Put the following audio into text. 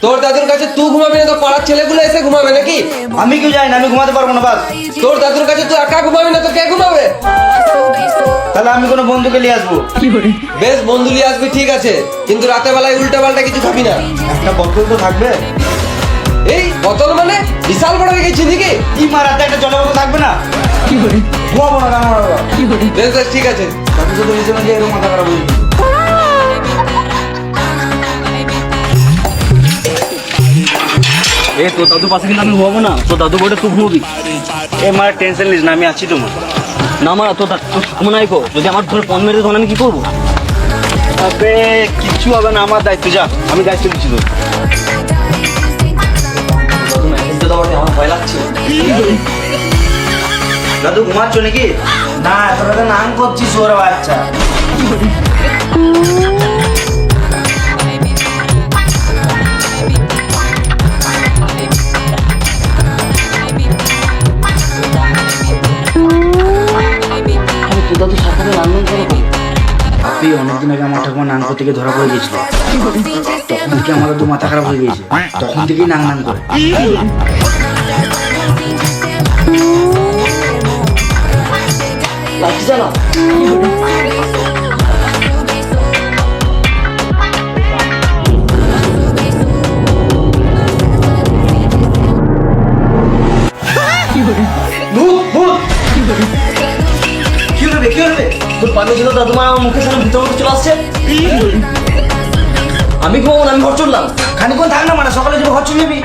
তোর দাদুর কাছে তুই ঘুমাবি না তো পাড়ার ছেলেগুলো এসে ঘুমাবে নাকি? আমি কেউ জানি না, আমি ঘুমাতে পারবো না বাস। তোর দাদুর কাছে তুই একা ঘুমাবি না তো কে ঘুমাবে? তাহলে আমি কোনো বন্ধুকে নিয়ে আসবো। বেশ, বন্ধু নিয়ে আসবি ঠিক আছে, কিন্তু রাতে বেলায় উল্টা পাল্টা কিছু খাবি না। একটা বোতল তো থাকবে। এই বোতল মানে বিশাল বড় হয়ে গেছি নাকি? কি মারাতে একটা জলের বোতল থাকবে না? ঘুমাবো না কেন বাবা? বেশ বেশ ঠিক আছে। তাদের সাথে মিশে না যে এরকম মাথা খারাপ হয়ে যায়। এ তোর দাদু পাশে কিন্তু আমি ঘুমাবো না, তোর দাদু বলে তুই ঘুমবি। এ মারা টেনশন নিস না, আমি আছি তো মা। না মা, তোর ঘুম নাই কো, যদি আমার ধরে পণ মেরে তখন আমি কি করবো? আবে কিচ্ছু হবে না, আমার দায়িত্ব, যা আমি দায়িত্ব নিচ্ছি তোর। আমার ভয় লাগছে। দাদু ঘুমাচ্ছ নাকি? না তোরা তো নাম করছিস ওর বাচ্চা। তোর দাদু সকালে রান্না করবো। আপনি অনেকদিন আগে আমার ঠাকুমা নাং করতে গিয়ে ধরা পড়ে গেছিল, তখন থেকে আমার তো মাথা খারাপ হয়ে গেছে, তখন থেকেই নাং নাং করে। লাগছে না? ভূত ভূত কি হলো কি হলো? তোর পানি ছিল দাদু মা আমার মুখের সামনে ভিতরে চলে আসছে। আমি ঘুমাবো না, আমি ঘর চললাম। খানিক্ষণ থাক না, মানে সকালে যাবো, ঘর চলে যাবি।